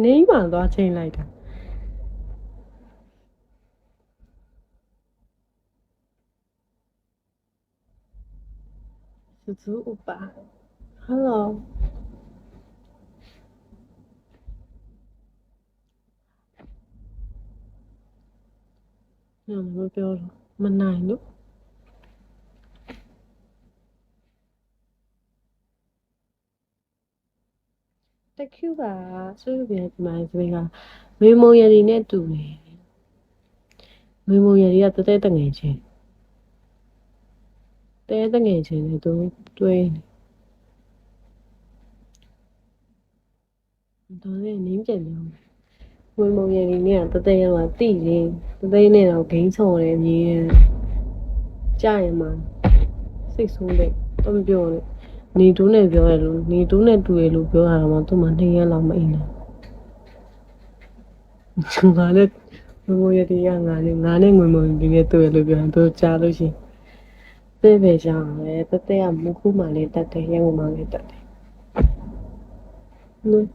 နေမှသွားချိန်လိုက်တာစုဥပါဟယ်လိုညမပြောလို့မနိုင်လို့တကျူပါဆိုရပြန်ဒီမှာဆိုရင်ကမေမုံရည်နဲ့တူတယ်မေမုံရည်ကတဲတငယ်ချင်းတဲတငယ်ချင်းနဲ့သူတွဲတော်လေးနင်းပြန်ပြောမေမုံရည်နဲ့ကတဲရောတိတယ်တဲနဲ့တော့ဂိမ်းဆောင်တယ်မြည်ကြာရင်မှစိတ်ဆိုးလိုက်တော့ပြောတယ်နေတူးနဲ့ပြောရလို့နေတူးနဲ့တူရလို့ပြောရတော့မှသူ့မှာ2ရက်လောက်မအိမ်နဲ့ငါလည်းငွေရည်ကငါနဲ့ငွေမုံဒီနဲ့တူရလို့ပြောသူကြားလို့ရှိရင်ပဲကြောင်းပဲတဲကမူခုမှလည်းတက်တယ်ရဲမှလည်းတက်တယ်နော်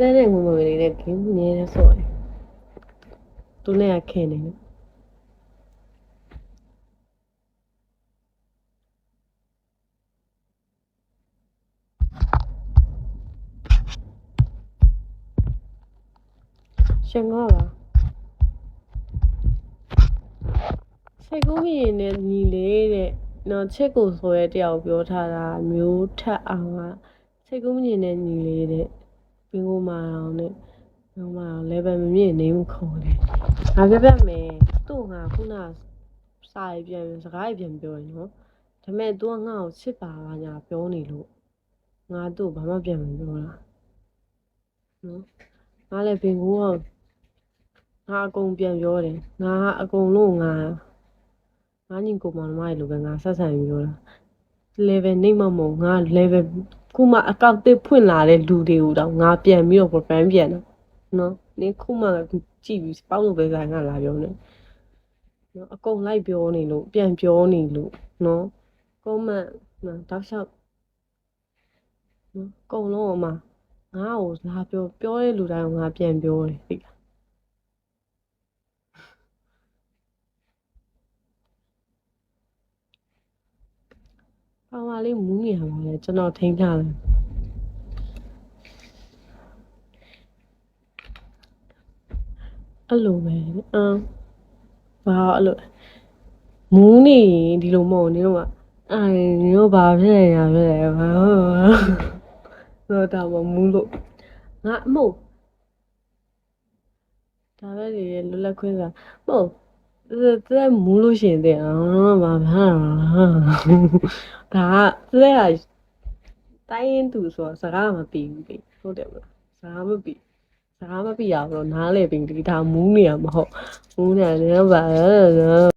တဲနဲ့ငွေမုံလေးနဲ့ခင်းနေရဆိုတယ်သူနဲ့ကခင်နေရှင်ကားပါစိတ်ကူးမြင်နဲ့ညီလေးတဲ့နော်ချစ်ကိုဆိုရဲတယောက်ပြောထားတာမျိုးထက်အောင်ကစိတ်ကူးမြင်နဲ့ညီလေးတဲ့ဘင်းကိုမာအောင်နဲ့ဘင်းမာအောင် level မမြင့်နေမခေါ်တယ်ငါပြမယ်သူ့ငါခုနစာရပြန်စကားရပြန်ပြောရင်နော်ဒါပေမဲ့ तू ကငါ့ကိုချစ်ပါပါညာပြောနေလို့ငါသူ့ဘာမှပြန်မပြောတာနော်ငါလည်းဘင်းကိုငါအကုန်ပြန်ပြောတယ်ငါအကုန်လုံးငါညီကိုမောင်နှမရဲ့လိုပဲငါဆက်ဆံပြီးပြောတာ level နှိမ့်မမို့ငါ level ခုမှအကောင့်တစ်ဖွင့်လာတဲ့လူတွေကိုတော့ငါပြန်ပြီးတော့ profile ပြန်တော့နော်နင်ခုမှကြည့်ပြီးပေါက်လို့ပဲဆိုင်ငါလာပြောနေနော်အကုန်လိုက်ပြောနေလို့ပြန်ပြောနေလို့နော် comment နော်တောက်လျှောက်နော်အကုန်လုံးအမငါ့ကိုလာပြောတဲ့လူတိုင်းကိုငါပြန်ပြောတယ်သိလားပါဝါလေးမူးနေရပါလေကျွန်တော်ထိန်းထားတယ်အဲ့လိုပဲဘာအဲ့လိုမူးနေဒီလိုမဟုတ်နင်တို့ကနင်တို့ဘာဖြစ်နေရဖြစ်လဲဘာတော့မမူးလို့ငါအမို့ဒါပဲလေလွတ်လပ်ခွင့်စာမဟုတ်တဲမူးလို့ရှိရင်တဲ့ဘာမှဒါကတဲကတိုင်းရင်သူဆိုစကားမပြီးဘူးလေဟုတ်တယ်မလားစကားမပြီးရဘူးတော့နားလေပင်ဒီဒါမူးနေရမဟုတ်မူးနေတယ်ဘာ